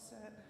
set.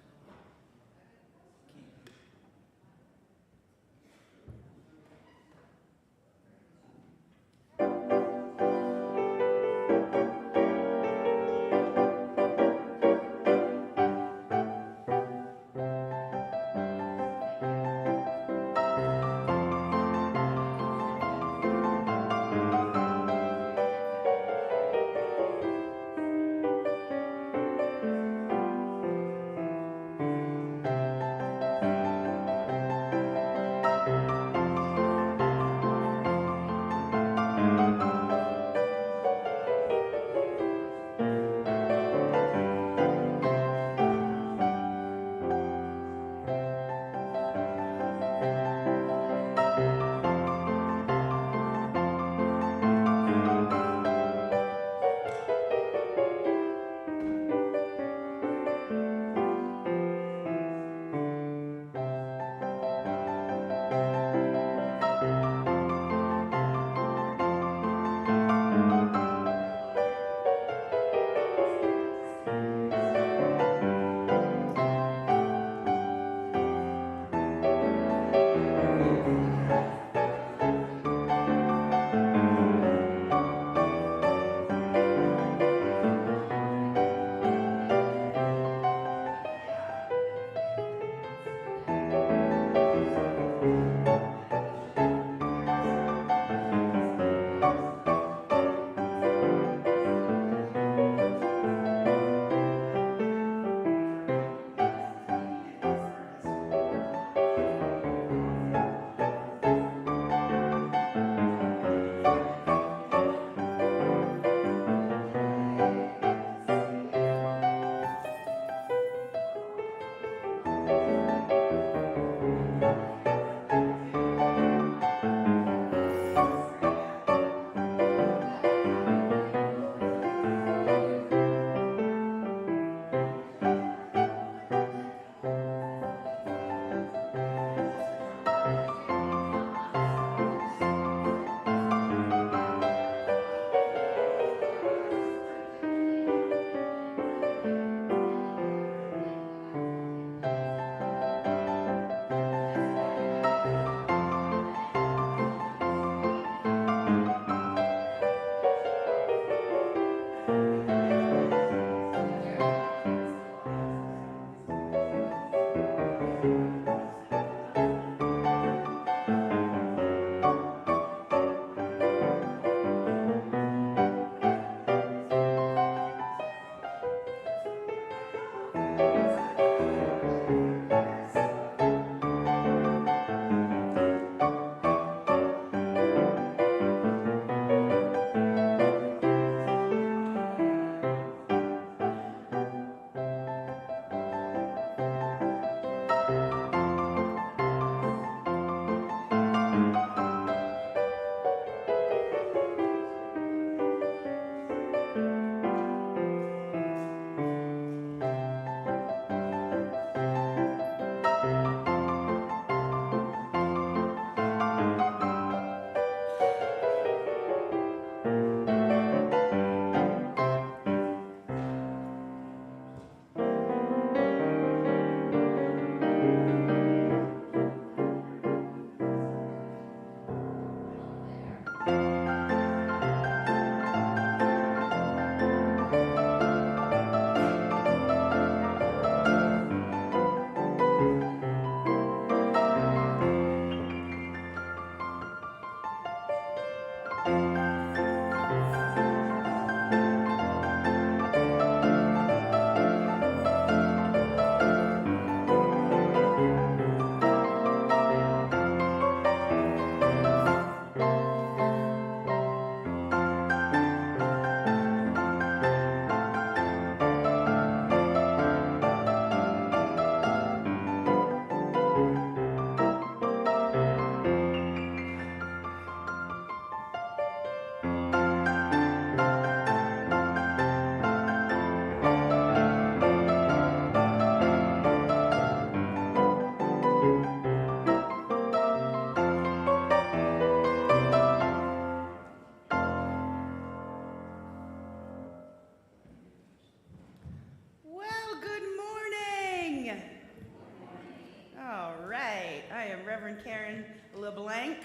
All right, I am Reverend Karen LeBlanc,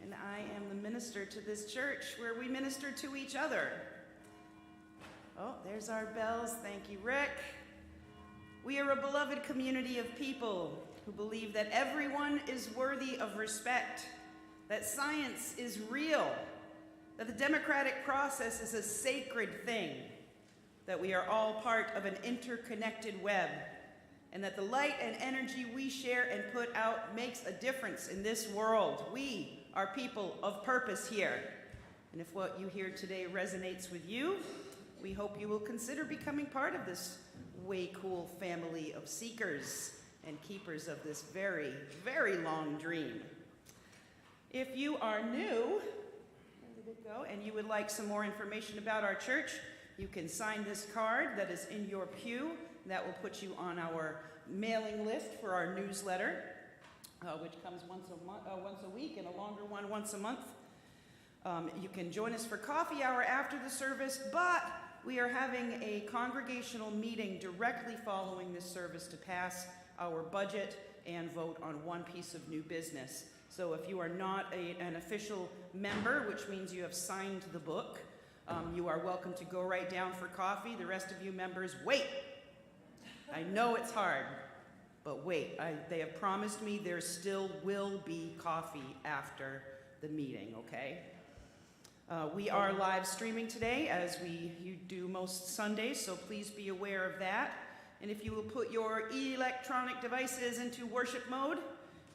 and I am the minister to this church where we minister to each other. Oh, there's our bells. Thank you, Rick. We are a beloved community of people who believe that everyone is worthy of respect, that science is real, that the democratic process is a sacred thing, that we are all part of an interconnected web, and that the light and energy we share and put out makes a difference in this world. We are people of purpose here. And if what you hear today resonates with you, we hope you will consider becoming part of this way cool family of seekers and keepers of this very, very long dream. If you are new, where did it go, and you would like some more information about our church, you can sign this card that is in your pew. That will put you on our mailing list for our newsletter, which comes once a week, and a longer one once a month. You can join us for coffee hour after the service, but we are having a congregational meeting directly following this service to pass our budget and vote on one piece of new business. So if you are not an official member, which means you have signed the book, you are welcome to go right down for coffee. The rest of you members, wait. I know it's hard, but wait. They have promised me there still will be coffee after the meeting, okay? We are live streaming today, as you do most Sundays, so please be aware of that. And if you will put your electronic devices into worship mode,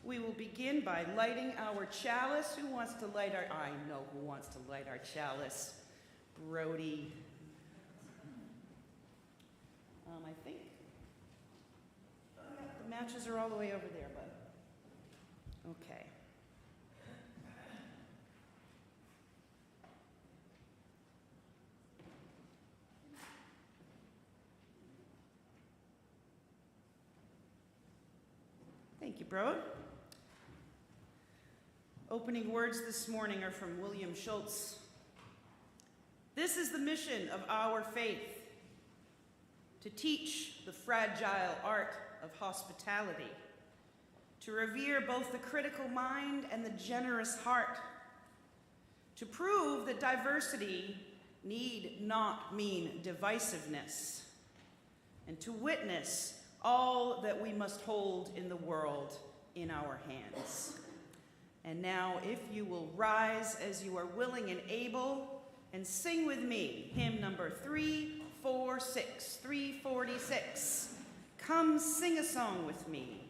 we will begin by lighting our chalice. Who wants to light I know who wants to light our chalice. Brody. I think the matches are all the way over there, bud. Okay. Thank you, Brode. Opening words this morning are from William Schultz. This is the mission of our faith, to teach the fragile art of hospitality, to revere both the critical mind and the generous heart, to prove that diversity need not mean divisiveness, and to witness all that we must hold in the world in our hands. And now, if you will rise as you are willing and able, and sing with me hymn number 346. Come sing a song with me.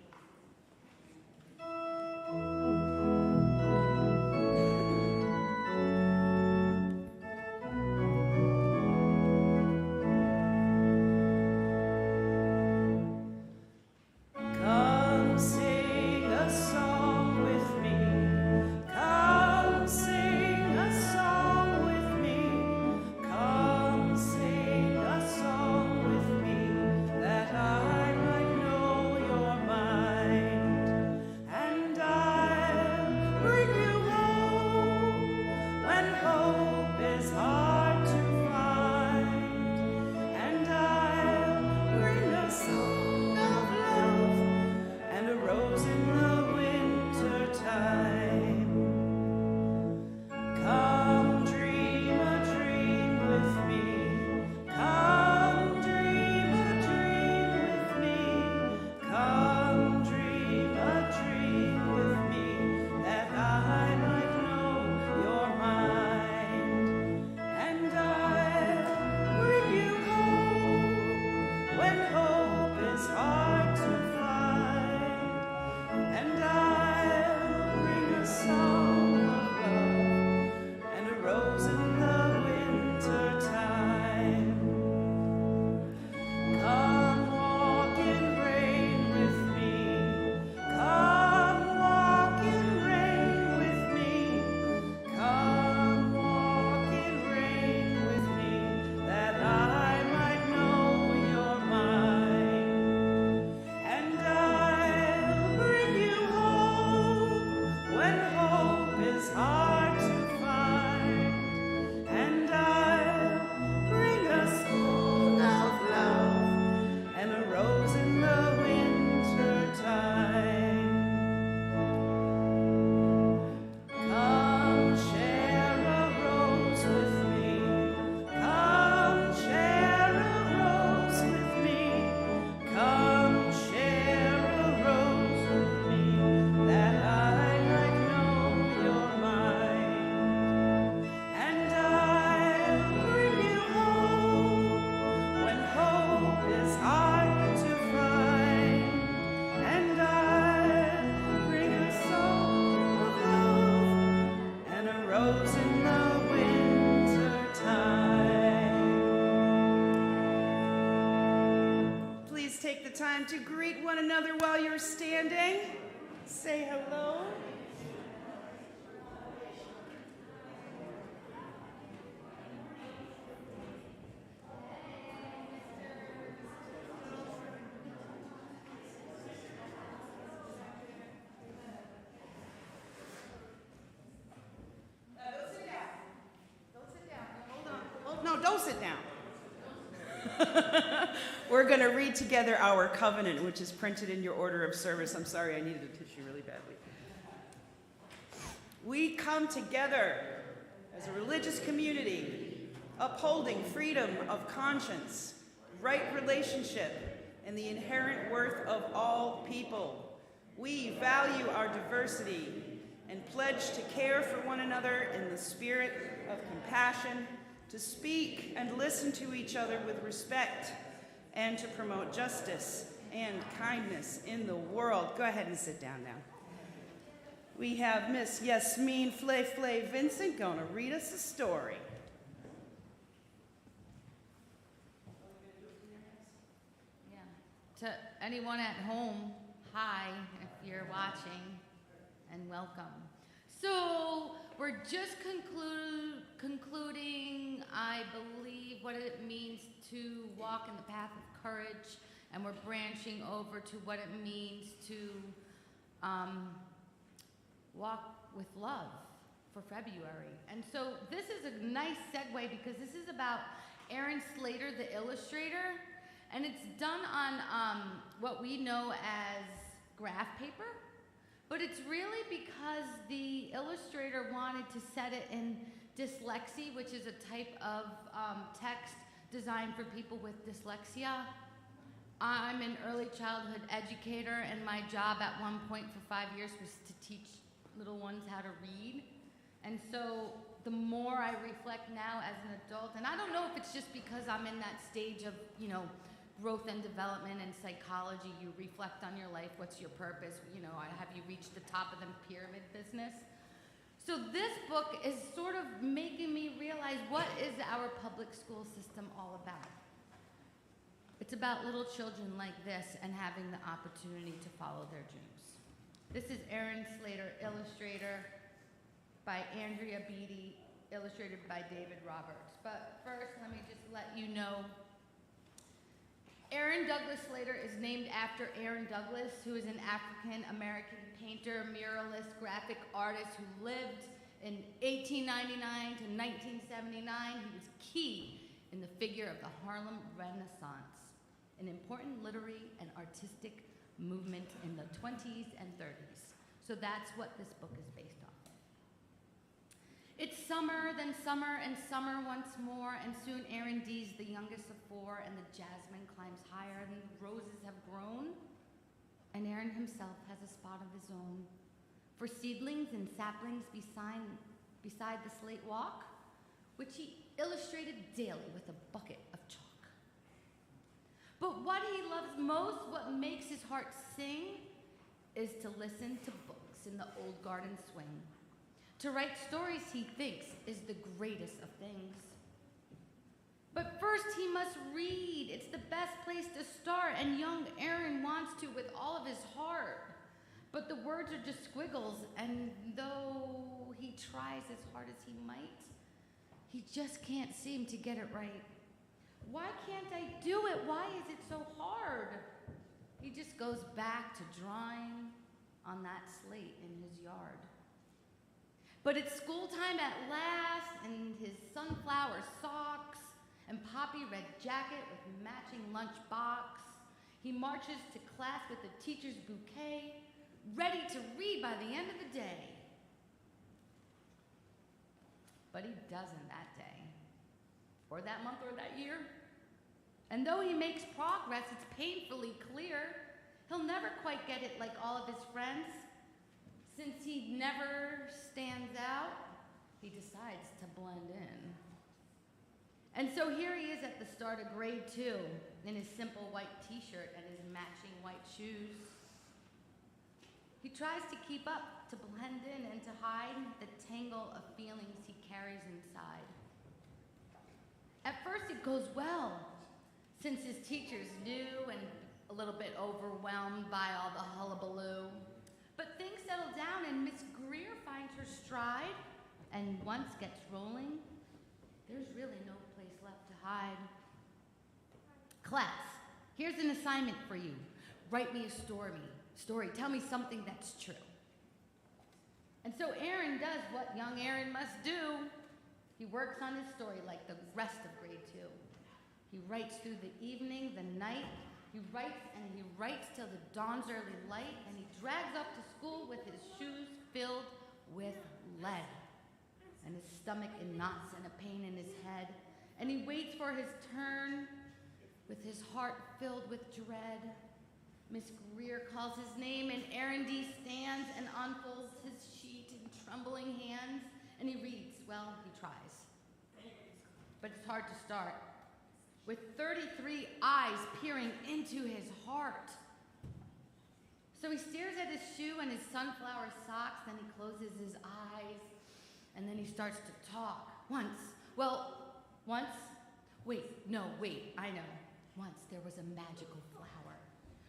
That I might know your mind. time to greet one another while you're standing. Say hello. Don't sit down. We're going to read together our covenant, which is printed in your order of service. I'm sorry, I needed a tissue really badly. We come together as a religious community, upholding freedom of conscience, right relationship, and the inherent worth of all people. We value our diversity and pledge to care for one another in the spirit of compassion, to speak and listen to each other with respect, and to promote justice and kindness in the world. Go ahead and sit down now. We have Miss Yasmin Flay Vincent going to read us a story. Yeah. To anyone at home, hi, if you're watching, and welcome. So we're just concluding, I believe, what it means to walk in the path of courage, and we're branching over to what it means to walk with love for February. And so this is a nice segue because this is about Aaron Slater, the illustrator, and it's done on what we know as graph paper. But it's really because the illustrator wanted to set it in dyslexia, which is a type of text designed for people with dyslexia. I'm an early childhood educator, and my job at one point for 5 years was to teach little ones how to read. And so the more I reflect now as an adult, and I don't know if it's just because I'm in that stage of, growth and development and psychology, you reflect on your life, what's your purpose, have you reached the top of the pyramid business? So this book is sort of making me realize, what is our public school system all about? It's about little children like this and having the opportunity to follow their dreams. This is Aaron Slater, illustrator by Andrea Beatty, illustrated by David Roberts. But first, let me just let you know, Aaron Douglas Slater is named after Aaron Douglas, who is an African-American painter, muralist, graphic artist who lived in 1899 to 1979. He was key in the figure of the Harlem Renaissance, an important literary and artistic movement in the 20s and 30s. So that's what this book is based on. It's summer, then summer, and summer once more, and soon Aaron D's the youngest of four, and the jasmine climbs higher, and the roses have grown, and Aaron himself has a spot of his own for seedlings and saplings beside the slate walk, which he illustrated daily with a bucket of chalk. But what he loves most, what makes his heart sing, is to listen to books in the old garden swing. To write stories he thinks is the greatest of things. But first he must read. It's the best place to start, and young Aaron wants to with all of his heart. But the words are just squiggles, and though he tries as hard as he might, he just can't seem to get it right. Why can't I do it? Why is it so hard? He just goes back to drawing on that slate in his yard. But it's school time at last, and his sunflower socks and poppy red jacket with matching lunch box. He marches to class with a teacher's bouquet, ready to read by the end of the day. But he doesn't that day, or that month, or that year. And though he makes progress, it's painfully clear he'll never quite get it like all of his friends. Since he never stands out, he decides to blend in. And so here he is at the start of grade 2 in his simple white t-shirt and his matching white shoes. He tries to keep up, to blend in, and to hide the tangle of feelings he carries inside. At first it goes well, since his teachers knew and a little bit overwhelmed by all the hullabaloo. But things settle down and Miss Greer finds her stride, and once gets rolling, there's really no place left to hide. Class, here's an assignment for you. Write me a story. Tell me something that's true. And so Aaron does what young Aaron must do. He works on his story like the rest of grade 2. He writes through the evening, the night. He writes till the dawn's early light, and he drags up to school with his shoes filled with lead, and his stomach in knots and a pain in his head. And he waits for his turn with his heart filled with dread. Miss Greer calls his name, and Aaron D. stands and unfolds his sheet in trembling hands, and he reads. Well, he tries. But it's hard to start, with 33 eyes peering into his heart. So he stares at his shoe and his sunflower socks, then he closes his eyes, and then he starts to talk. I know. Once there was a magical flower,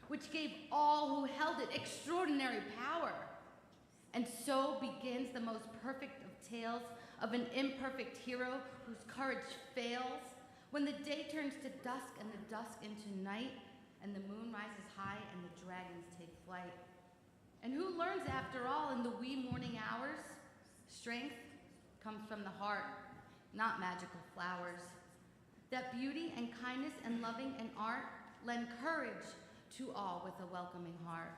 which gave all who held it extraordinary power. And so begins the most perfect of tales of an imperfect hero whose courage fails, when the day turns to dusk and the dusk into night, and the moon rises high and the dragons take flight. And who learns, after all, in the wee morning hours? Strength comes from the heart, not magical flowers. That beauty and kindness and loving and art lend courage to all with a welcoming heart.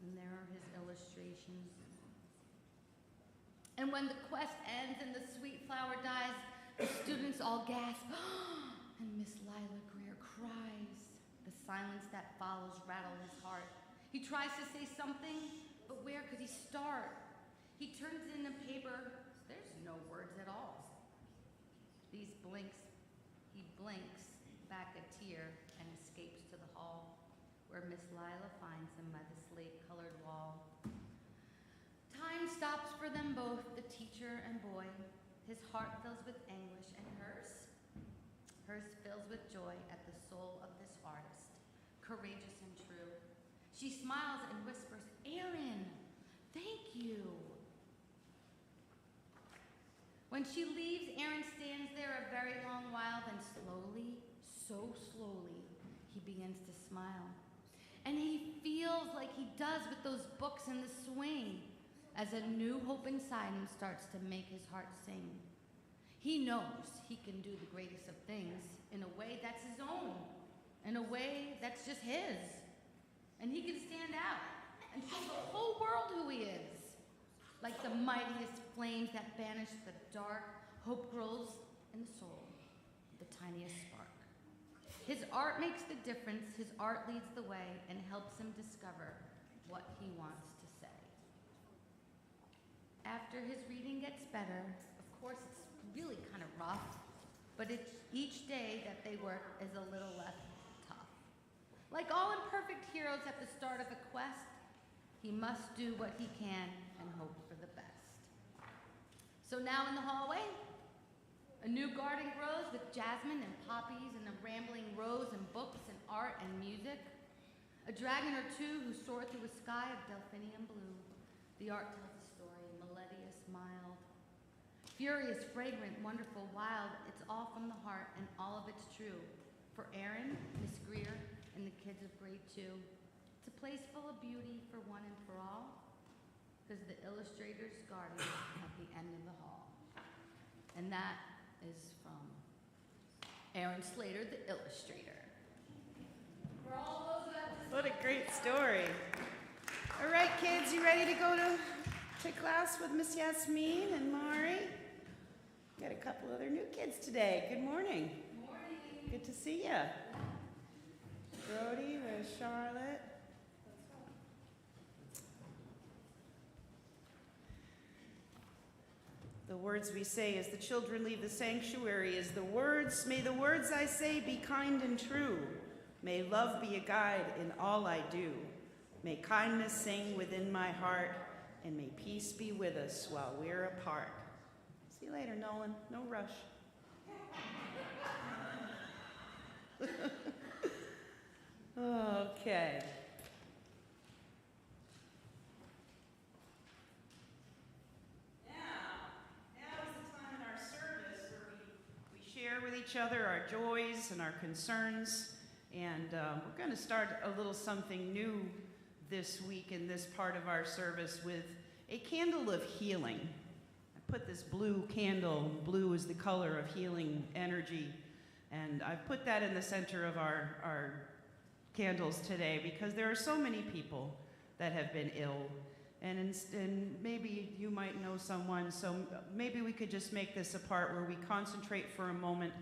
And there are his illustrations. And when the quest ends and the sweet flower dies, the students all gasp, and Miss Lila Greer cries. The silence that follows rattles his heart. He tries to say something, but where could he start? He turns in the paper, there's no words at all. He blinks back a tear and escapes to the hall, where Miss Lila finds him by the slate-colored wall. Time stops for them both, the teacher and boy. His heart fills with anguish, and hers fills with joy at the soul of this artist, courageous and true. She smiles and whispers, "Aaron, thank you." When she leaves, Aaron stands there a very long while, then slowly, so slowly, he begins to smile. And he feels like he does with those books in the swing, as a new hope inside him starts to make his heart sing. He knows he can do the greatest of things in a way that's his own, in a way that's just his. And he can stand out and show the whole world who he is. Like the mightiest flames that banish the dark, hope grows in the soul, the tiniest spark. His art makes the difference, his art leads the way, and helps him discover what he wants to say. After his reading gets better, of course it's really kind of rough, but each day that they work is a little less tough. Like all imperfect heroes at the start of a quest, he must do what he can and hope for the best. So now in the hallway, a new garden grows with jasmine and poppies and a rambling rose and books and art and music. A dragon or two who soar through a sky of delphinium blue. The art tells a story, melodious, mild. Furious, fragrant, wonderful, wild, it's all from the heart and all of it's true. For Aaron, Miss Greer, and the kids of grade 2. It's a place full of beauty for one and for all, because the illustrator's garden at the end of the hall. And that is from Aaron Slater, the illustrator. For all those that What a great story. All right, kids, you ready to go to class with Miss Yasmin and Mari? Got a couple other new kids today. Good morning. Good morning. Good to see you. Brody, there's Charlotte. The words we say as the children leave the sanctuary is the words, may the words I say be kind and true. May love be a guide in all I do. May kindness sing within my heart, and may peace be with us while we're apart. See you later, Nolan. No rush. Okay. Now is the time in our service where we share with each other our joys and our concerns. And we're going to start a little something new this week in this part of our service with a candle of healing. I put this blue candle, blue is the color of healing energy, and I've put that in the center of our candles today because there are so many people that have been ill. And maybe you might know someone, so maybe we could just make this a part where we concentrate for a moment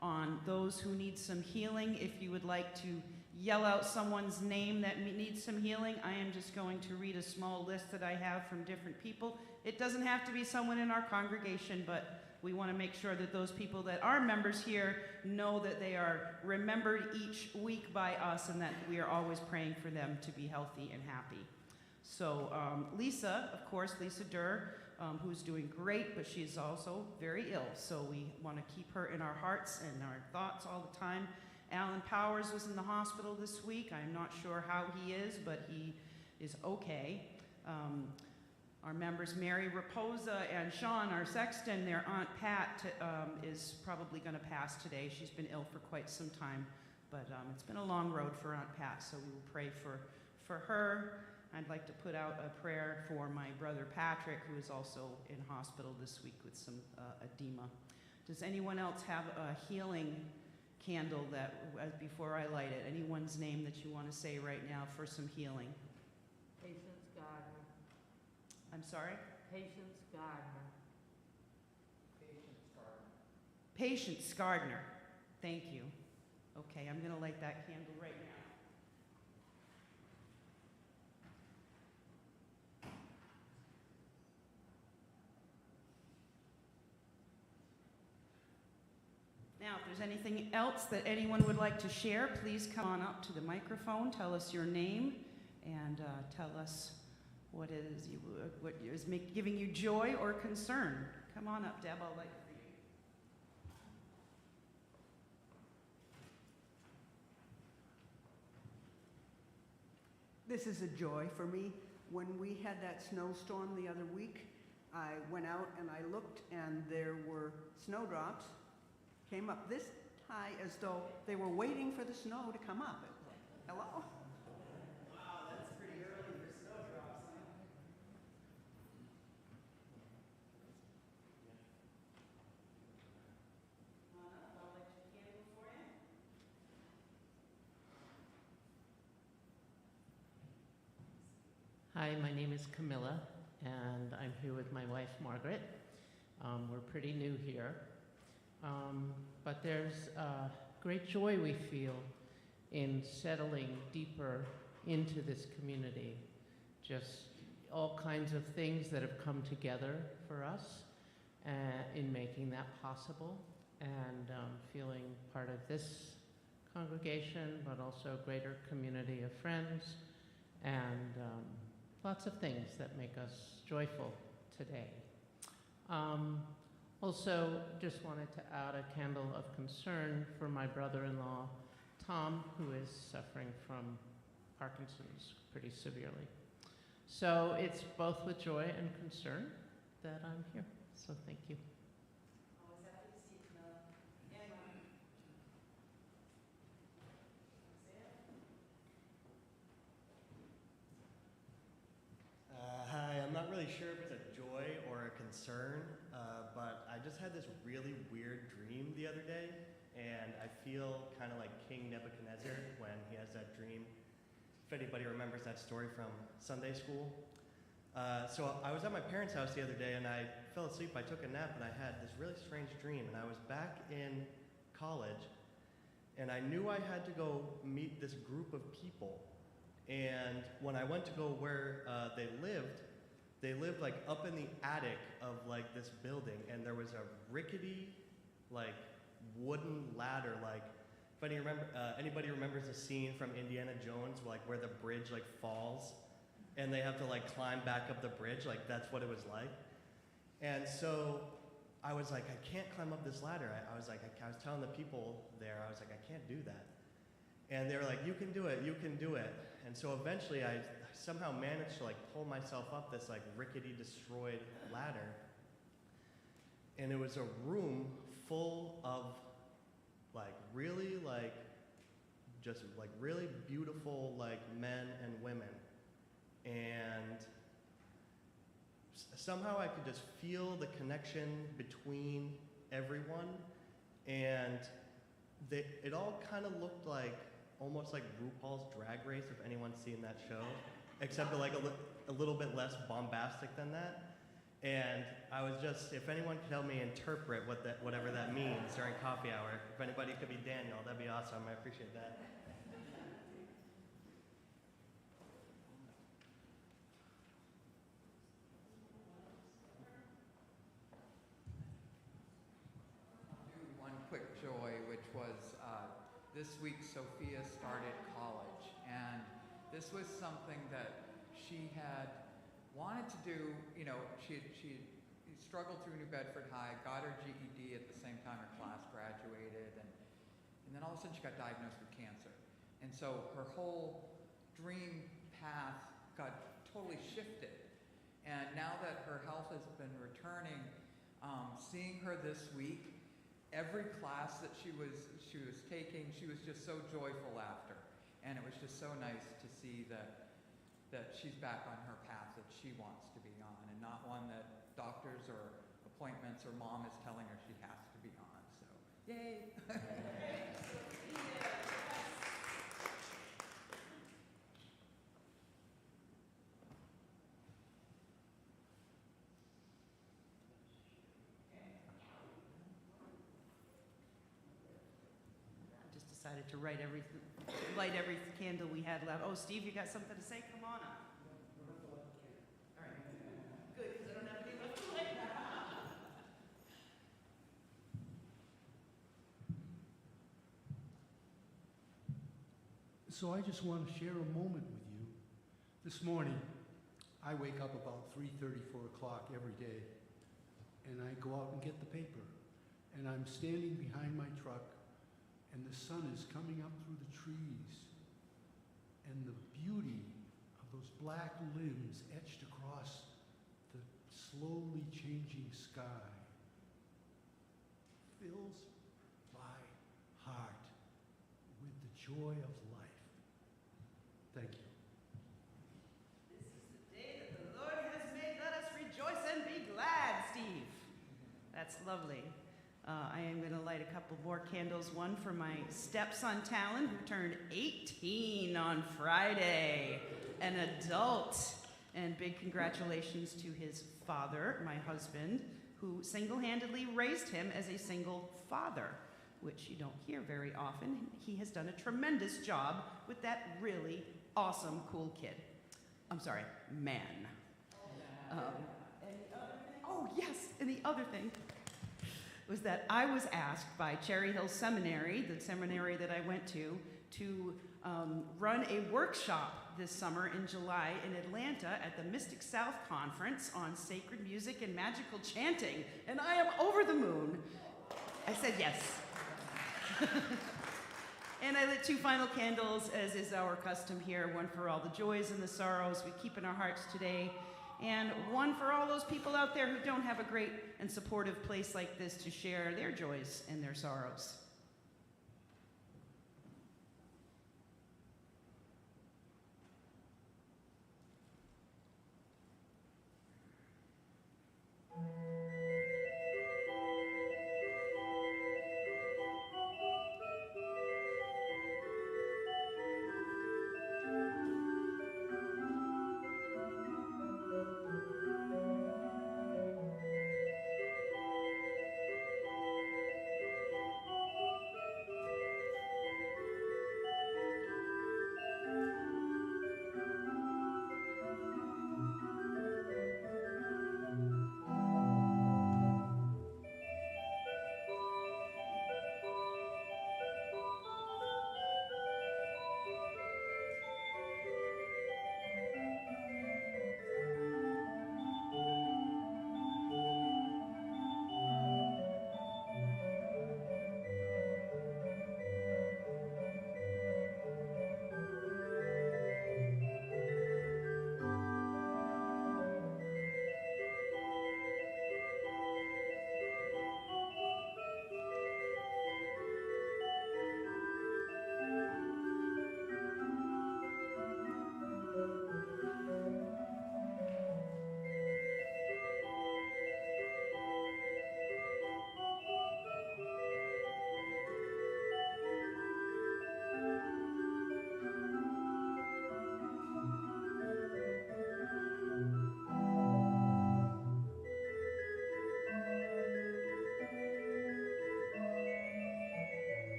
on those who need some healing. If you would like to yell out someone's name that needs some healing, I am just going to read a small list that I have from different people. It doesn't have to be someone in our congregation, but we want to make sure that those people that are members here know that they are remembered each week by us and that we are always praying for them to be healthy and happy. So Lisa, of course, Lisa Durr, who's doing great, but she's also very ill. So we want to keep her in our hearts and our thoughts all the time. Alan Powers was in the hospital this week. I'm not sure how he is, but he is okay. Our members, Mary Raposa and Sean, our sexton, their Aunt Pat is probably going to pass today. She's been ill for quite some time, but it's been a long road for Aunt Pat, so we will pray for her. I'd like to put out a prayer for my brother Patrick, who is also in hospital this week with some edema. Does anyone else have a healing candle that, before I light it, anyone's name that you want to say right now for some healing? Patience Gardner. I'm sorry? Patience Gardner. Patience Gardner. Thank you. Okay, I'm going to light that candle right now. Now, if there's anything else that anyone would like to share, please come on up to the microphone, tell us your name, and tell us what is giving you joy or concern. Come on up, Deb, I'll light it for you. This is a joy for me. When we had that snowstorm the other week, I went out and I looked and there were snowdrops came up this high as though they were waiting for the snow to come up. Hello? Wow, that's pretty early for snowdrops, huh? Come on up, I'll light your candle for you. Hi, my name is Camilla, and I'm here with my wife, Margaret. We're pretty new here, but there's great joy we feel in settling deeper into this community. Just all kinds of things that have come together for us in making that possible, and feeling part of this congregation, but also a greater community of friends, and lots of things that make us joyful today. Also, just wanted to add a candle of concern for my brother-in-law, Tom, who is suffering from Parkinson's pretty severely. So it's both with joy and concern that I'm here. So thank you. Always happy to see you, Camilla. Emma. Hi, I'm not really sure if it's a joy or a concern, but I just had this really weird dream the other day, and I feel kind of like King Nebuchadnezzar when he has that dream. If anybody remembers that story from Sunday school. So I was at my parents' house the other day, and I fell asleep. I took a nap, and I had this really strange dream, and I was back in college, and I knew I had to go meet this group of people. And when I went to go where they lived like up in the attic of like this building, and there was a rickety, like wooden ladder. Like, if anybody remembers the scene from Indiana Jones, like where the bridge like falls, and they have to like climb back up the bridge. Like that's what it was like. And so I was like, I can't climb up this ladder. I was telling the people there, I was like, I can't do that. And they were like, you can do it, you can do it. And so eventually I somehow managed to like pull myself up this like rickety destroyed ladder. And it was a room full of like really like just like really beautiful like men and women. And somehow I could just feel the connection between everyone. And it all kind of looked like almost like RuPaul's Drag Race, if anyone's seen that show, except like a little bit less bombastic than that. And I was just, if anyone could help me interpret whatever that means during coffee hour, if anybody could be Daniel, that'd be awesome. I appreciate that. Do one quick joy, which was this week Sophia started college, and this was something that she had wanted to do. You know, she struggled through New Bedford High, got her GED at the same time her class graduated, and then all of a sudden she got diagnosed with cancer. And so her whole dream path got totally shifted. And now that her health has been returning, seeing her this week, every class that she was taking, she was just so joyful after. And it was just so nice to see that she's back on her path that she wants to be on, and not one that doctors or appointments or mom is telling her she has to be on. So, yay! I just decided to light every candle we had left. Oh, Steve, you got something to say? Come on up. All right. Good, because I don't have any left to light. So I just want to share a moment with you. This morning, I wake up about 3:30, 4 o'clock every day, and I go out and get the paper. And I'm standing behind my truck, and the sun is coming up through the trees, and the beauty of those black limbs etched across the slowly changing sky fills my heart with the joy of life. Thank you. This is the day that the Lord has made. Let us rejoice and be glad, Steve. That's lovely. I am going to light a couple more candles. One for my stepson, Talon, who turned 18 on Friday, an adult. And big congratulations to his father, my husband, who single-handedly raised him as a single father, which you don't hear very often. He has done a tremendous job with that really awesome, cool kid. I'm sorry, man. Oh, yes, and the other thing was that I was asked by Cherry Hill Seminary, the seminary that I went to run a workshop this summer in July in Atlanta at the Mystic South Conference on sacred music and magical chanting, and I am over the moon. I said yes. And I lit 2 final candles, as is our custom here, one for all the joys and the sorrows we keep in our hearts today, and one for all those people out there who don't have a great and supportive place like this to share their joys and their sorrows.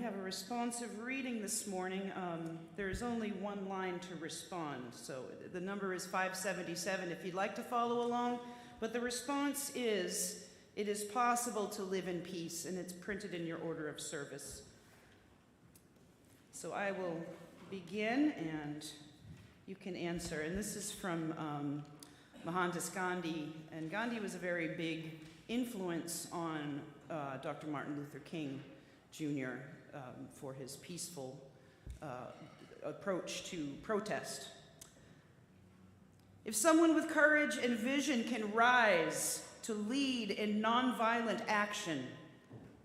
have a responsive reading this morning. There's only one line to respond, so the number is 577 if you'd like to follow along. But the response is, it is possible to live in peace, and it's printed in your order of service. So I will begin, and you can answer. And this is from Mohandas Gandhi, and Gandhi was a very big influence on Dr. Martin Luther King Jr. For his peaceful approach to protest. If someone with courage and vision can rise to lead in nonviolent action,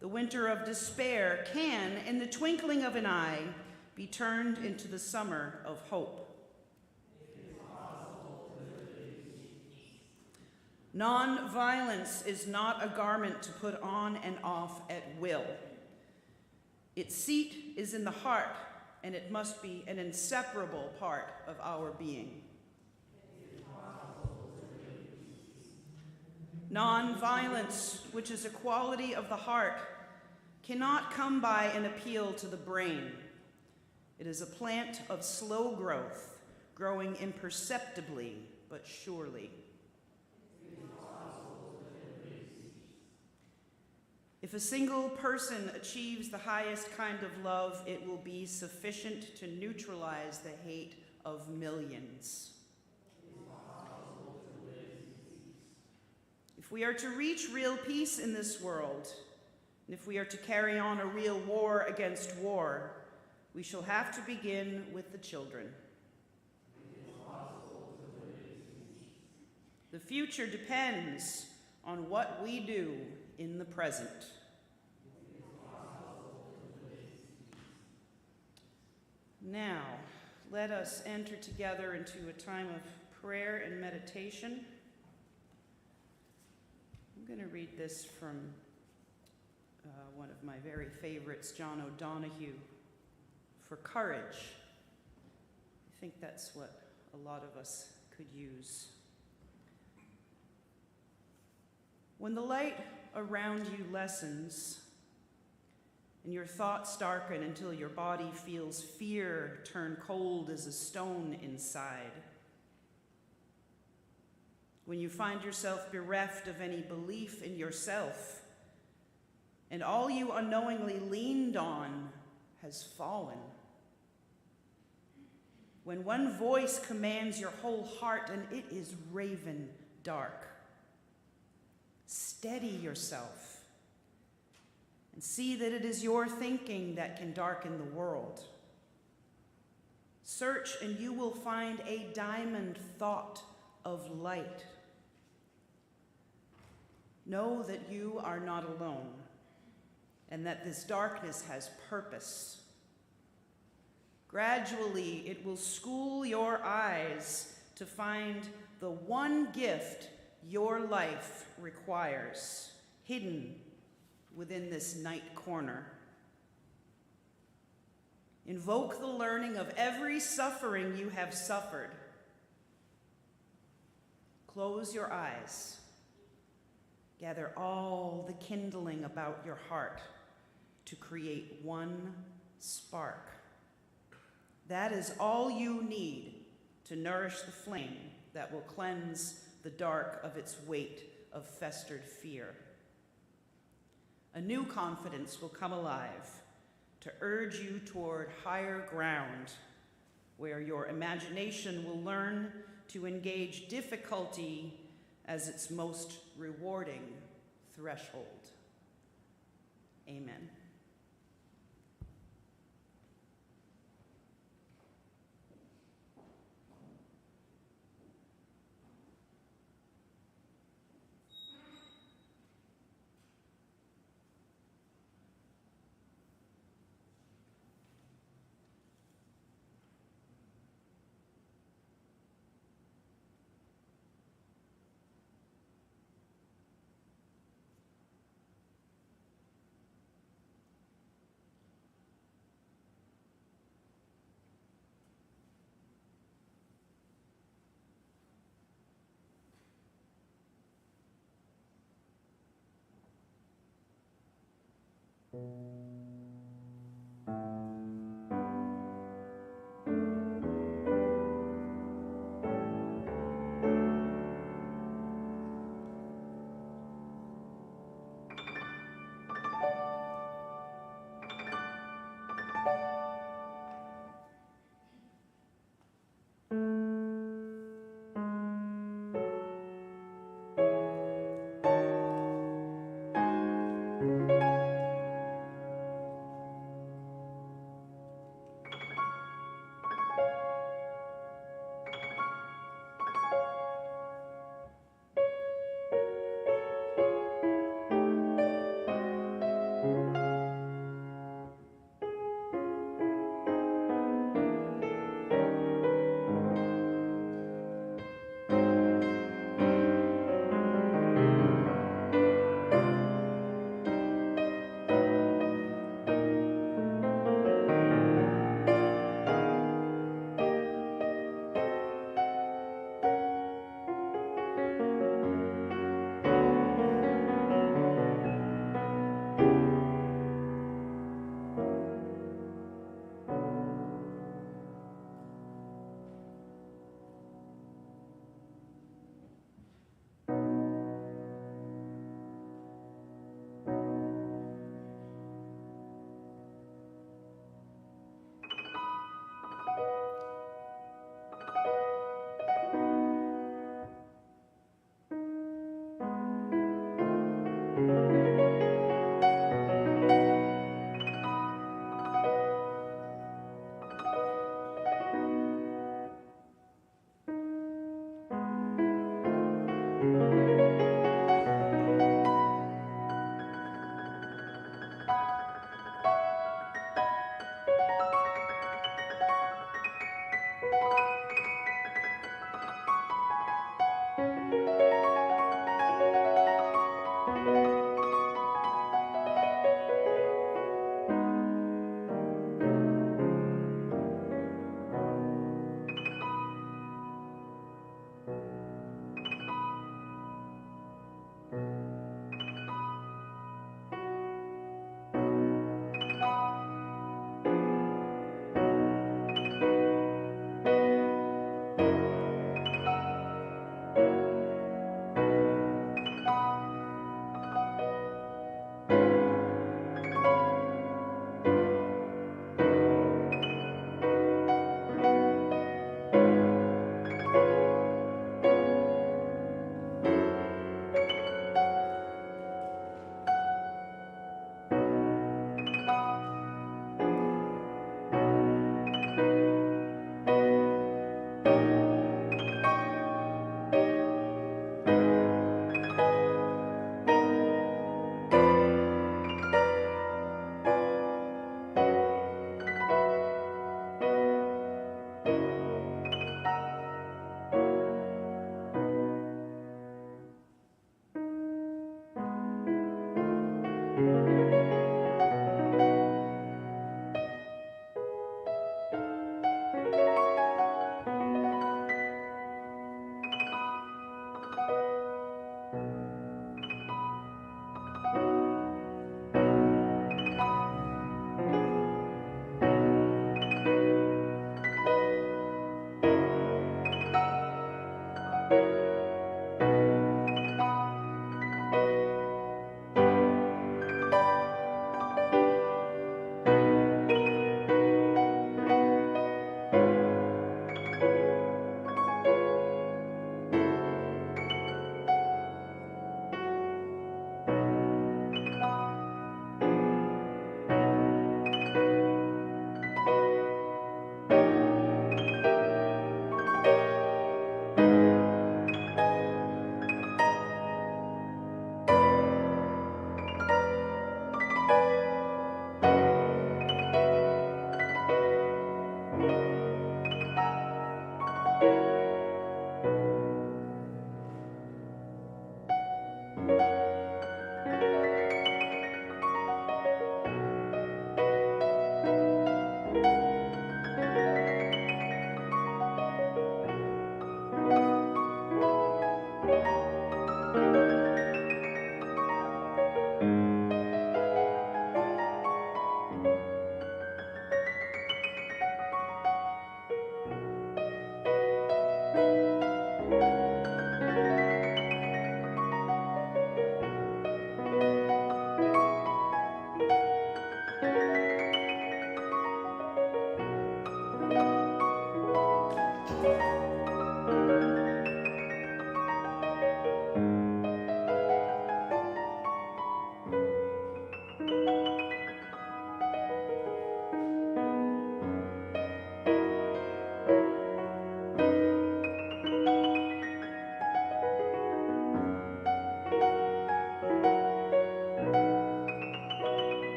the winter of despair can, in the twinkling of an eye, be turned into the summer of hope. Nonviolence is not a garment to put on and off at will. Its seat is in the heart, and it must be an inseparable part of our being. Nonviolence, which is a quality of the heart, cannot come by an appeal to the brain. It is a plant of slow growth, growing imperceptibly but surely. If a single person achieves the highest kind of love, it will be sufficient to neutralize the hate of millions. If we are to reach real peace in this world, and if we are to carry on a real war against war, we shall have to begin with the children. The future depends on what we do in the present. Now, let us enter together into a time of prayer and meditation. I'm going to read this from one of my very favorites, John O'Donohue, for courage. I think that's what a lot of us could use. When the light around you lessens and your thoughts darken until your body feels fear turn cold as a stone inside, when you find yourself bereft of any belief in yourself and all you unknowingly leaned on has fallen, when one voice commands your whole heart and it is raven dark, steady yourself and see that it is your thinking that can darken the world. Search and you will find a diamond thought of light. Know that you are not alone and that this darkness has purpose. Gradually, it will school your eyes to find the one gift your life requires, hidden within this night corner. Invoke the learning of every suffering you have suffered. Close your eyes. Gather all the kindling about your heart to create one spark. That is all you need to nourish the flame that will cleanse the dark of its weight of festered fear. A new confidence will come alive to urge you toward higher ground, where your imagination will learn to engage difficulty as its most rewarding threshold. Amen.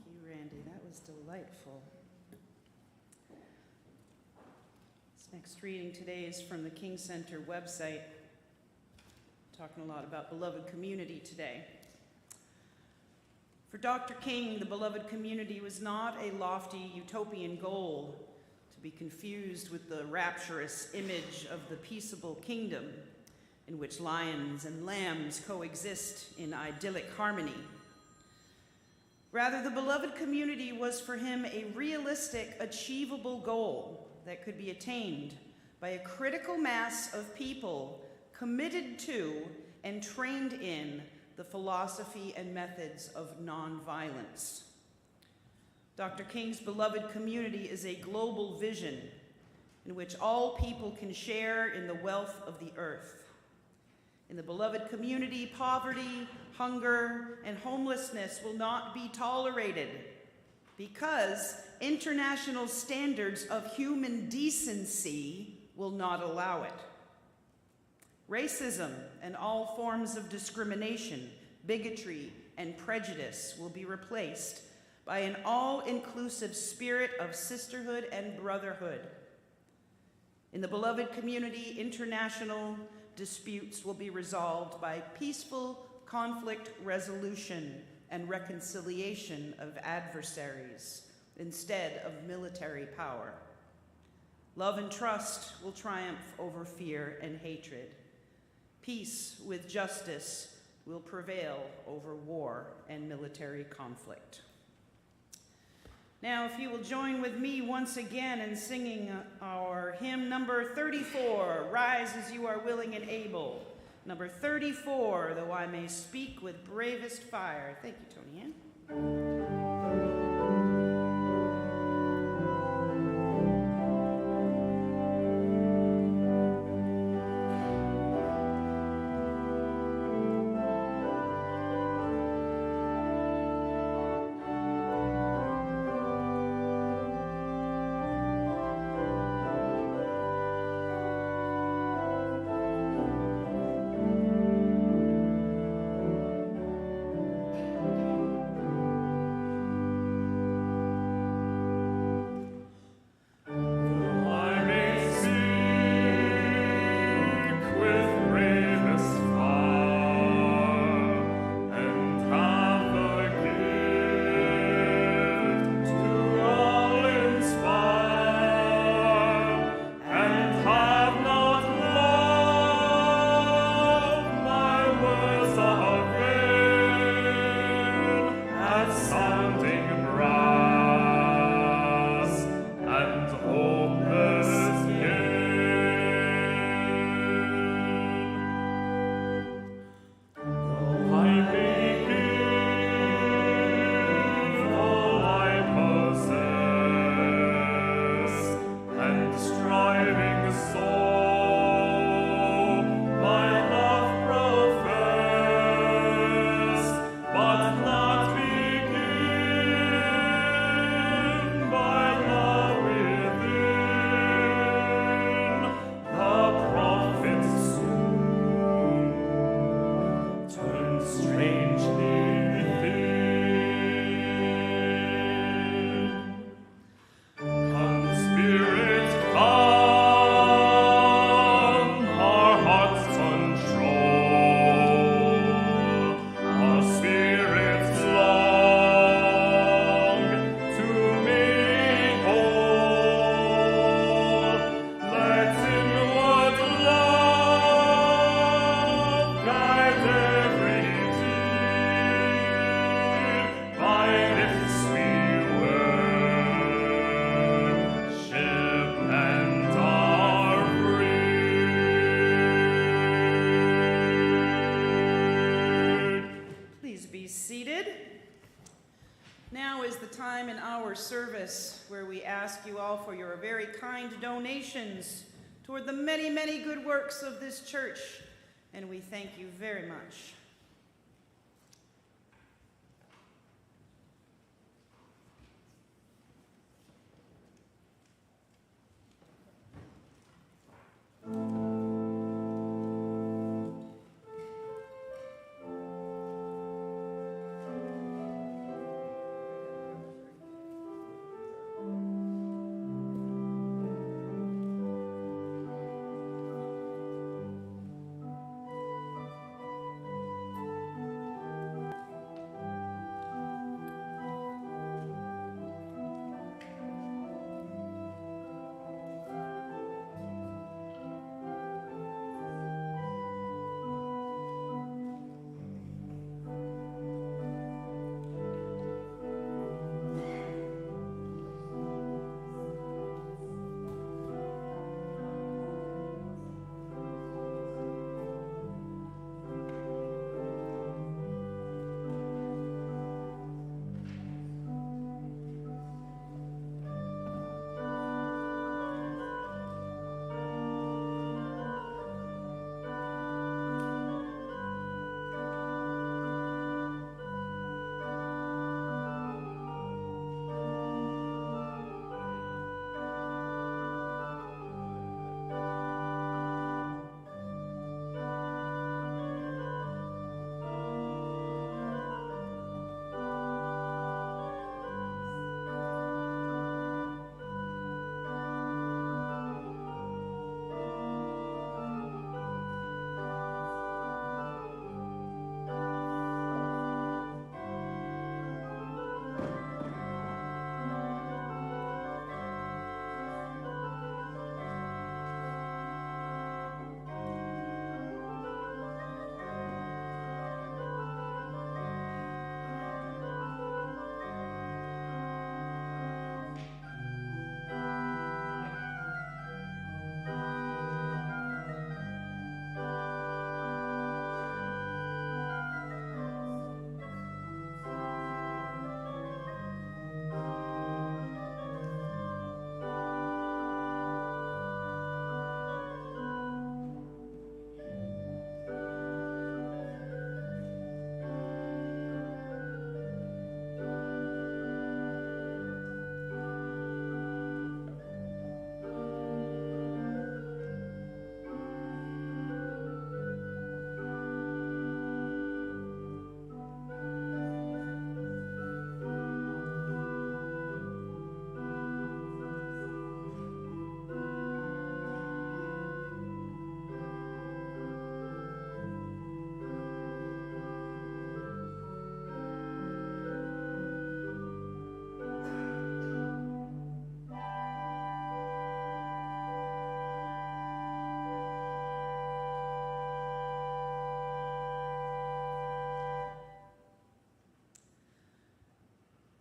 Thank you, Randy. That was delightful. This next reading today is from the King Center website. Talking a lot about beloved community today. For Dr. King, the beloved community was not a lofty utopian goal to be confused with the rapturous image of the peaceable kingdom in which lions and lambs coexist in idyllic harmony. Rather, the beloved community was for him a realistic, achievable goal that could be attained by a critical mass of people committed to and trained in the philosophy and methods of nonviolence. Dr. King's beloved community is a global vision in which all people can share in the wealth of the earth. In the beloved community, poverty, hunger, and homelessness will not be tolerated because international standards of human decency will not allow it. Racism and all forms of discrimination, bigotry, and prejudice will be replaced by an all-inclusive spirit of sisterhood and brotherhood. In the beloved community, international disputes will be resolved by peaceful conflict resolution and reconciliation of adversaries instead of military power. Love and trust will triumph over fear and hatred. Peace with justice will prevail over war and military conflict. Now, if you will join with me once again in singing our hymn number 34, Rise as You Are Willing and Able. Number 34, Though I May Speak with Bravest Fire. Thank you, Tony Ann. seated. Now is the time in our service where we ask you all for your very kind donations toward the many, many good works of this church, and we thank you very much.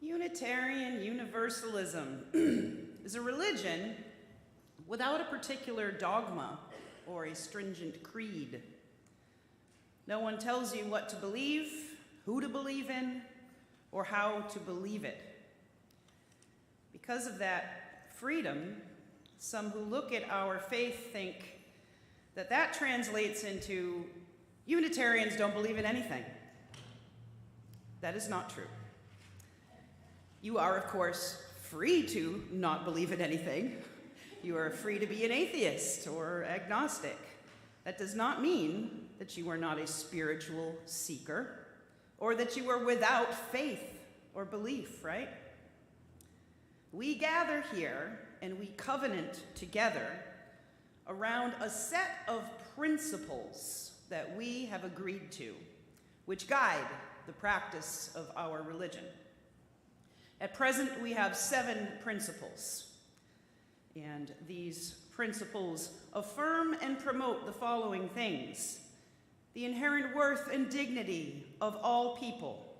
Unitarian Universalism is a religion without a particular dogma or a stringent creed. No one tells you what to believe, who to believe in, or how to believe it. Because of that freedom, some who look at our faith think that that translates into Unitarians don't believe in anything. That is not true. You are, of course, free to not believe in anything. You are free to be an atheist or agnostic. That does not mean that you are not a spiritual seeker or that you are without faith or belief, right? We gather here and we covenant together around a set of principles that we have agreed to, which guide the practice of our religion. At present, we have 7 principles, and these principles affirm and promote the following things: the inherent worth and dignity of all people,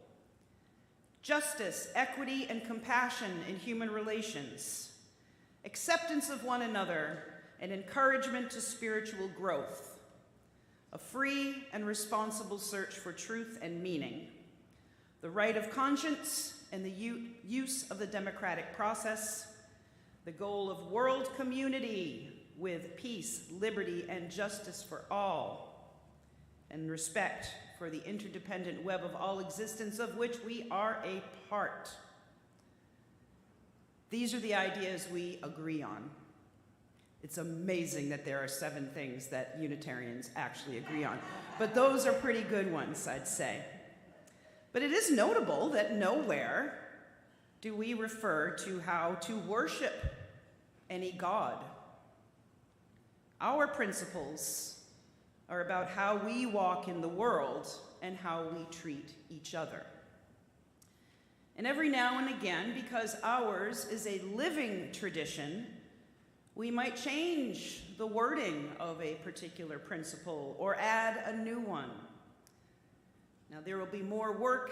justice, equity, and compassion in human relations, acceptance of one another, and encouragement to spiritual growth, a free and responsible search for truth and meaning, the right of conscience and the use of the democratic process, the goal of world community with peace, liberty, and justice for all, and respect for the interdependent web of all existence of which we are a part. These are the ideas we agree on. It's amazing that there are 7 things that Unitarians actually agree on, but those are pretty good ones, I'd say. But it is notable that nowhere do we refer to how to worship any god. Our principles are about how we walk in the world and how we treat each other. And every now and again, because ours is a living tradition, we might change the wording of a particular principle or add a new one. Now, there will be more work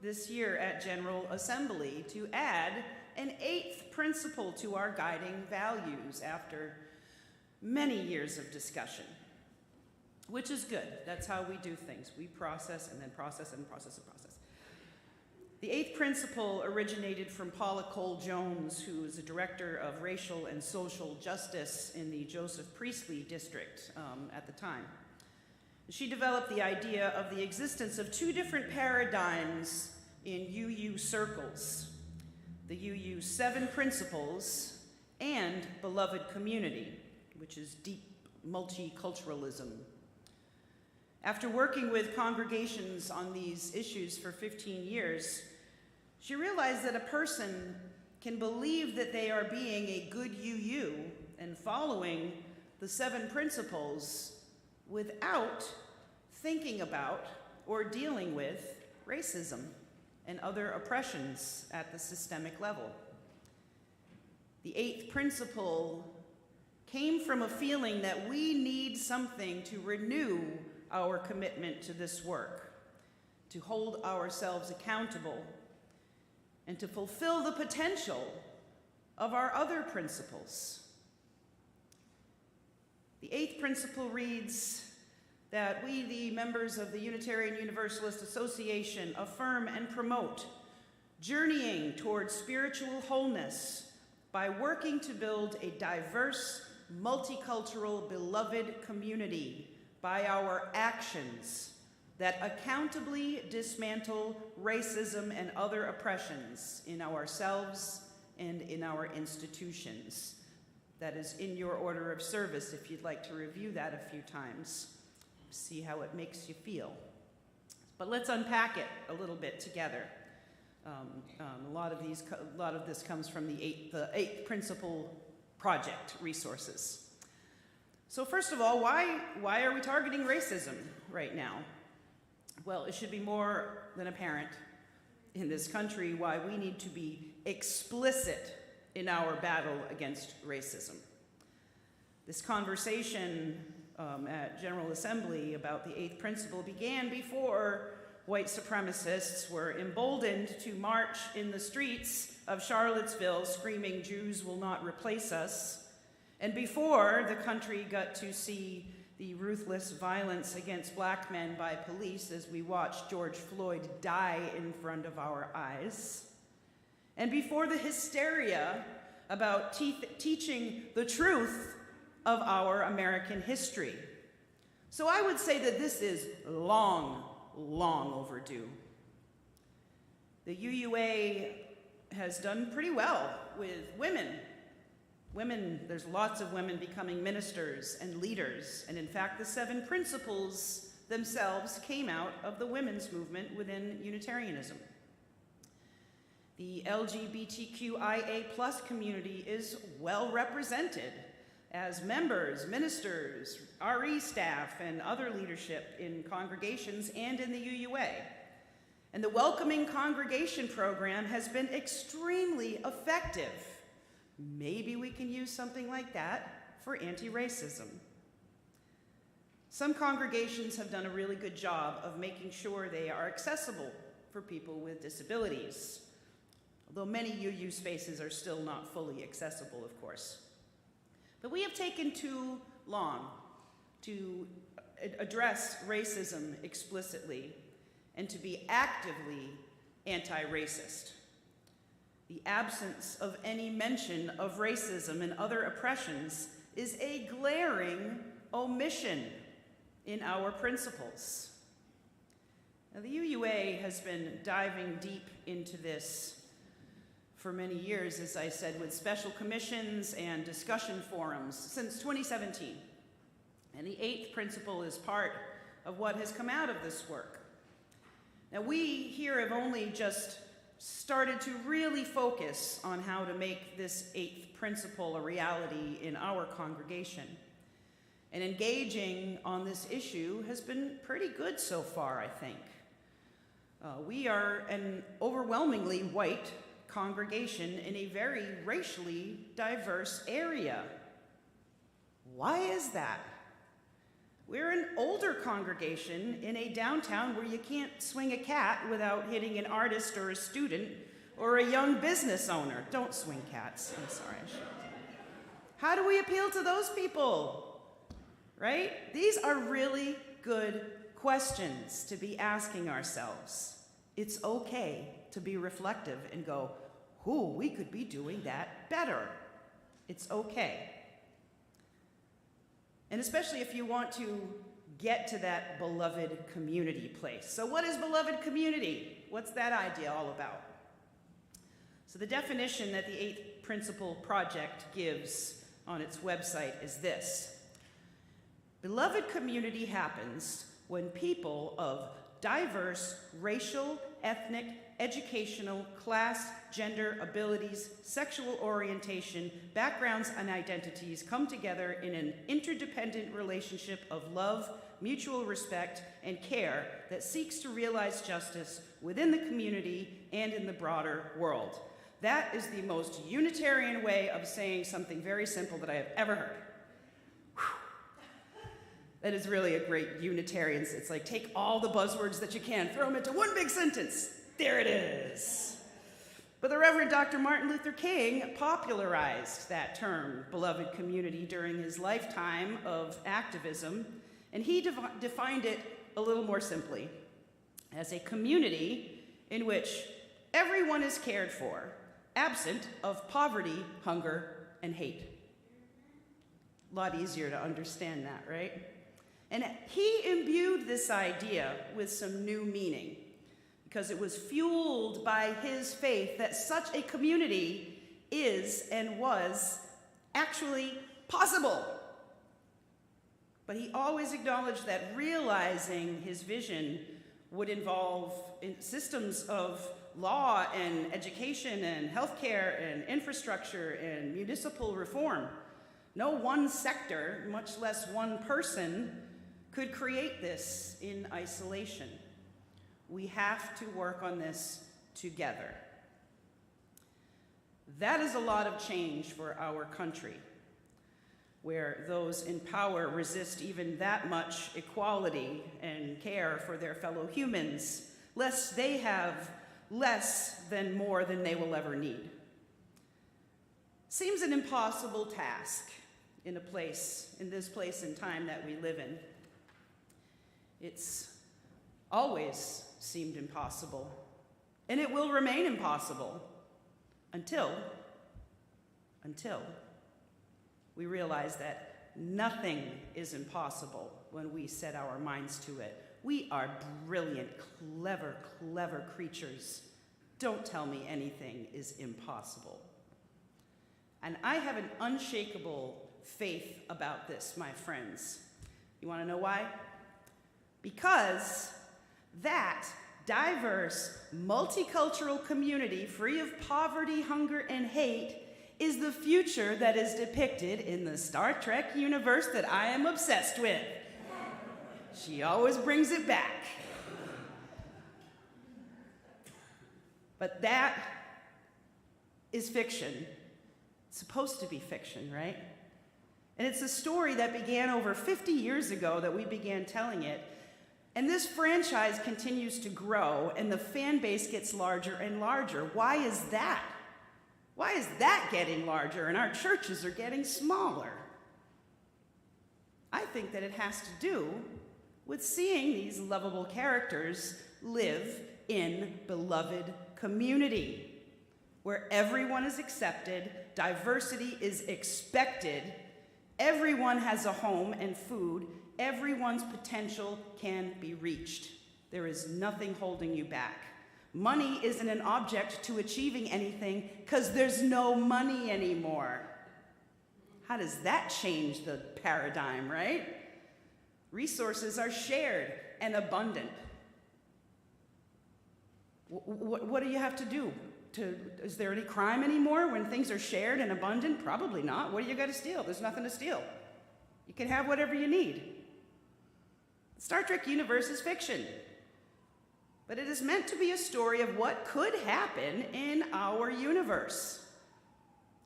this year at General Assembly to add an 8th principle to our guiding values after many years of discussion, which is good. That's how we do things. We process and then process and process and process. The 8th principle originated from Paula Cole Jones, who is a director of racial and social justice in the Joseph Priestley district at the time. She developed the idea of the existence of 2 different paradigms in UU circles, the UU 7 principles and beloved community, which is deep multiculturalism. After working with congregations on these issues for 15 years, she realized that a person can believe that they are being a good UU and following the 7 principles without thinking about or dealing with racism and other oppressions at the systemic level. The 8th principle came from a feeling that we need something to renew our commitment to this work, to hold ourselves accountable, and to fulfill the potential of our other principles. The 8th principle reads that we, the members of the Unitarian Universalist Association, affirm and promote journeying towards spiritual wholeness by working to build a diverse, multicultural, beloved community by our actions that accountably dismantle racism and other oppressions in ourselves and in our institutions. That is in your order of service if you'd like to review that a few times, see how it makes you feel. But let's unpack it a little bit together. A lot of this comes from the 8th Principle Project resources. So first of all, why are we targeting racism right now? Well, it should be more than apparent in this country why we need to be explicit in our battle against racism. This conversation at General Assembly about the 8th principle began before white supremacists were emboldened to march in the streets of Charlottesville screaming, "Jews will not replace us," and before the country got to see the ruthless violence against black men by police as we watched George Floyd die in front of our eyes, and before the hysteria about teaching the truth of our American history. So I would say that this is long overdue. The UUA has done pretty well with women. There's lots of women becoming ministers and leaders, and in fact, the 7 principles themselves came out of the women's movement within Unitarianism. The LGBTQIA+ community is well represented as members, ministers, RE staff, and other leadership in congregations and in the UUA. And the Welcoming Congregation program has been extremely effective. Maybe we can use something like that for anti-racism. Some congregations have done a really good job of making sure they are accessible for people with disabilities, although many UU spaces are still not fully accessible, of course. But we have taken too long to address racism explicitly and to be actively anti-racist. The absence of any mention of racism and other oppressions is a glaring omission in our principles. Now, the UUA has been diving deep into this for many years, as I said, with special commissions and discussion forums since 2017. And the 8th principle is part of what has come out of this work. Now, we here have only just started to really focus on how to make this 8th principle a reality in our congregation. And engaging on this issue has been pretty good so far, I think. We are an overwhelmingly white congregation in a very racially diverse area. Why is that? We're an older congregation in a downtown where you can't swing a cat without hitting an artist or a student or a young business owner. Don't swing cats. I'm sorry. I shouldn't. How do we appeal to those people? Right? These are really good questions to be asking ourselves. It's okay to be reflective and go, we could be doing that better. It's okay. And especially if you want to get to that beloved community place. So what is beloved community? What's that idea all about? So the definition that the 8th Principle Project gives on its website is this: beloved community happens when people of diverse racial, ethnic, educational, class, gender, abilities, sexual orientation, backgrounds, and identities come together in an interdependent relationship of love, mutual respect, and care that seeks to realize justice within the community and in the broader world. That is the most Unitarian way of saying something very simple that I have ever heard. That is really a great Unitarian. It's like, take all the buzzwords that you can, throw them into one big sentence. There it is. But the Reverend Dr. Martin Luther King popularized that term, beloved community, during his lifetime of activism, and he defined it a little more simply as a community in which everyone is cared for, absent of poverty, hunger, and hate. A lot easier to understand that, right? And he imbued this idea with some new meaning because it was fueled by his faith that such a community is and was actually possible. But he always acknowledged that realizing his vision would involve systems of law and education and healthcare and infrastructure and municipal reform. No one sector, much less one person, could create this in isolation. We have to work on this together. That is a lot of change for our country, where those in power resist even that much equality and care for their fellow humans, lest they have less than more than they will ever need. Seems an impossible task in this place and time that we live in. It's always seemed impossible, and it will remain impossible until we realize that nothing is impossible when we set our minds to it. We are brilliant, clever creatures. Don't tell me anything is impossible. And I have an unshakable faith about this, my friends. You want to know why? Because that diverse, multicultural community free of poverty, hunger, and hate is the future that is depicted in the Star Trek universe that I am obsessed with. She always brings it back. But that is fiction. It's supposed to be fiction, right? And it's a story that began over 50 years ago that we began telling it. And this franchise continues to grow, and the fan base gets larger and larger. Why is that? Why is that getting larger and our churches are getting smaller? I think that it has to do with seeing these lovable characters live in beloved community, where everyone is accepted, diversity is expected, everyone has a home and food, everyone's potential can be reached. There is nothing holding you back. Money isn't an object to achieving anything because there's no money anymore. How does that change the paradigm, right? Resources are shared and abundant. What do you have to do? Is there any crime anymore when things are shared and abundant? Probably not. What do you got to steal? There's nothing to steal. You can have whatever you need. The Star Trek universe is fiction, but it is meant to be a story of what could happen in our universe.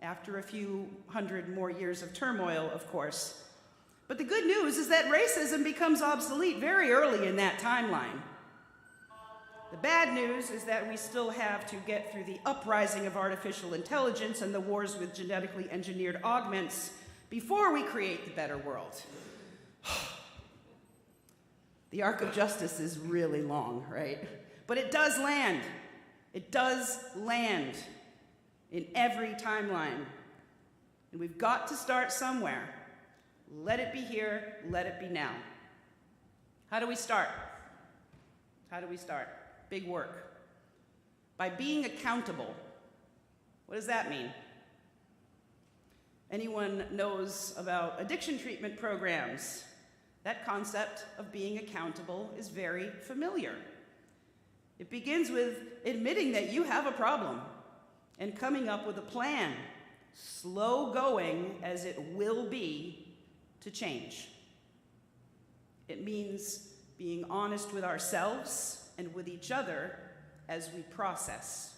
After a few hundred more years of turmoil, of course. But the good news is that racism becomes obsolete very early in that timeline. The bad news is that we still have to get through the uprising of artificial intelligence and the wars with genetically engineered augments before we create the better world. The arc of justice is really long, right? But it does land. It does land in every timeline. And we've got to start somewhere. Let it be here, let it be now. How do we start? How do we start? Big work. By being accountable. What does that mean? Anyone knows about addiction treatment programs? That concept of being accountable is very familiar. It begins with admitting that you have a problem and coming up with a plan, slow going as it will be, to change. It means being honest with ourselves and with each other as we process.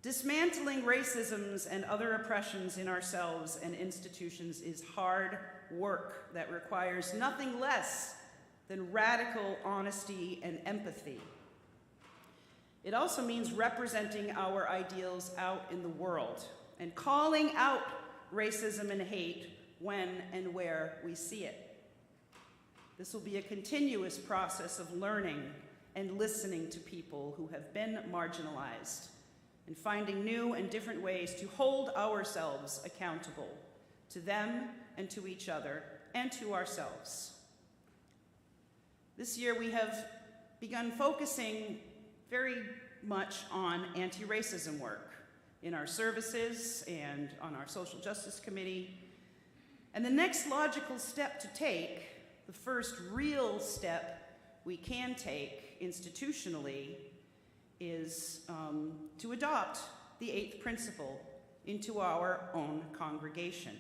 Dismantling racisms and other oppressions in ourselves and institutions is hard work that requires nothing less than radical honesty and empathy. It also means representing our ideals out in the world and calling out racism and hate when and where we see it. This will be a continuous process of learning and listening to people who have been marginalized and finding new and different ways to hold ourselves accountable to them and to each other and to ourselves. This year we have begun focusing very much on anti-racism work in our services and on our social justice committee. And the next logical step to take, the first real step we can take institutionally, is to adopt the 8th principle into our own congregation.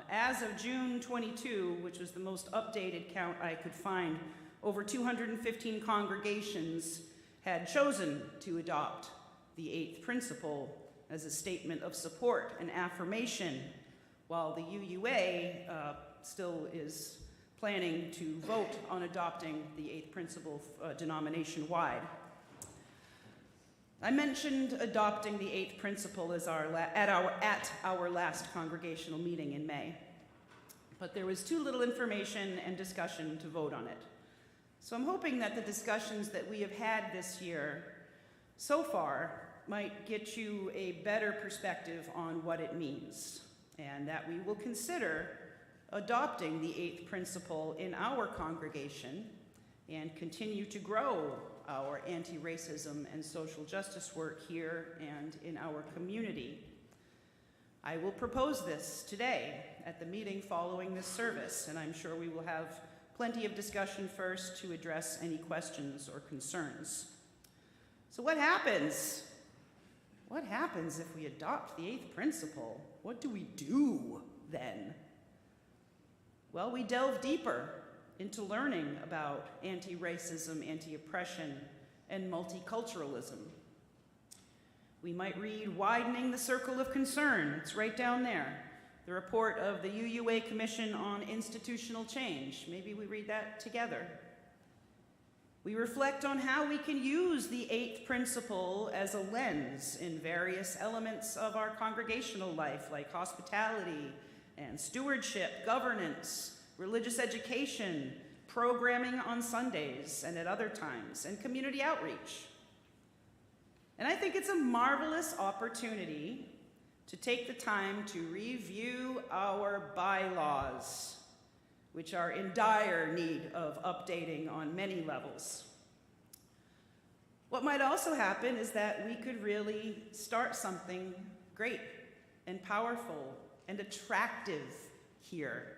As of June 22, which was the most updated count I could find, over 215 congregations had chosen to adopt the 8th principle as a statement of support and affirmation, while the UUA still is planning to vote on adopting the 8th principle denomination-wide. I mentioned adopting the 8th principle as at our last congregational meeting in May, but there was too little information and discussion to vote on it. So I'm hoping that the discussions that we have had this year so far might get you a better perspective on what it means, and that we will consider adopting the 8th principle in our congregation and continue to grow our anti-racism and social justice work here and in our community. I will propose this today at the meeting following this service, and I'm sure we will have plenty of discussion first to address any questions or concerns. So what happens? What happens if we adopt the 8th principle? What do we do then? Well, we delve deeper into learning about anti-racism, anti-oppression, and multiculturalism. We might read Widening the Circle of Concern. It's right down there. The report of the UUA Commission on Institutional Change. Maybe we read that together. We reflect on how we can use the 8th principle as a lens in various elements of our congregational life, like hospitality and stewardship, governance, religious education, programming on Sundays and at other times, and community outreach. And I think it's a marvelous opportunity to take the time to review our bylaws, which are in dire need of updating on many levels. What might also happen is that we could really start something great and powerful and attractive here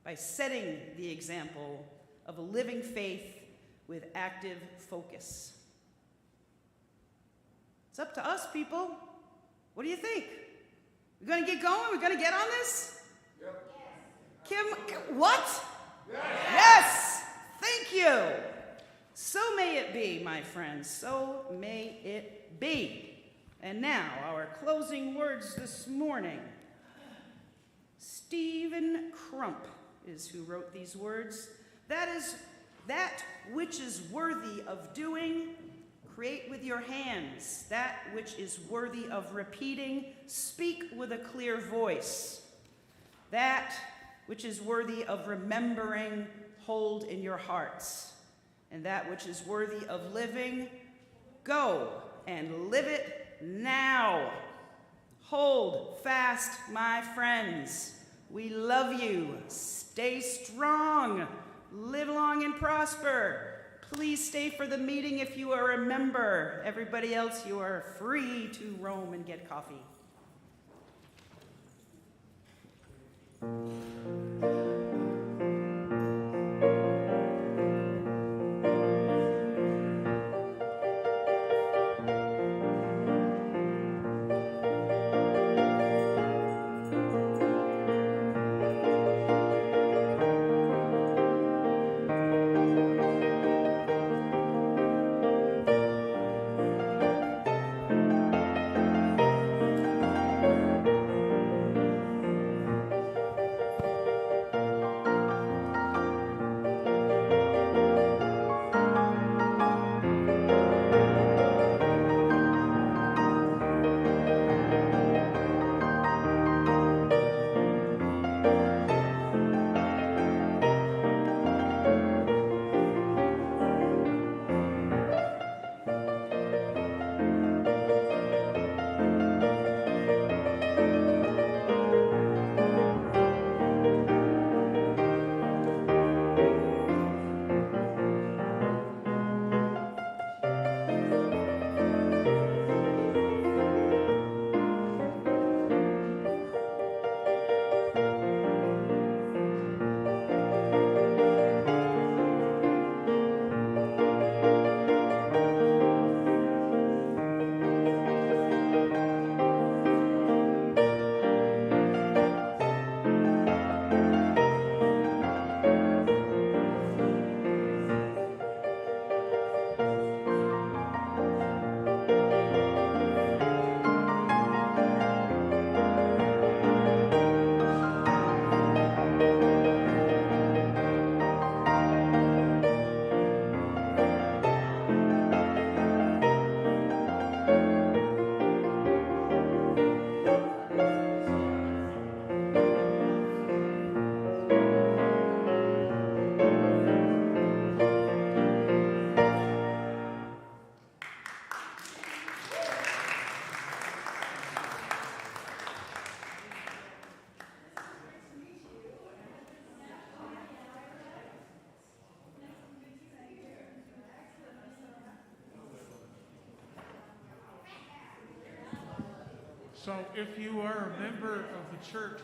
by setting the example of a living faith with active focus. It's up to us, people. What do you think? We're gonna get going? We're gonna get on this? Yep. Kim, what? Yes! Yes! Thank you! So may it be, my friends, so may it be. And now, our closing words this morning. Stephen Crump is who wrote these words. That is that which is worthy of doing, create with your hands. That which is worthy of repeating, speak with a clear voice. That which is worthy of remembering, hold in your hearts. And that which is worthy of living, go and live it now. Hold fast, my friends. We love you. Stay strong. Live long and prosper. Please stay for the meeting if you are a member. Everybody else, you are free to roam and get coffee. So if you are a member of the church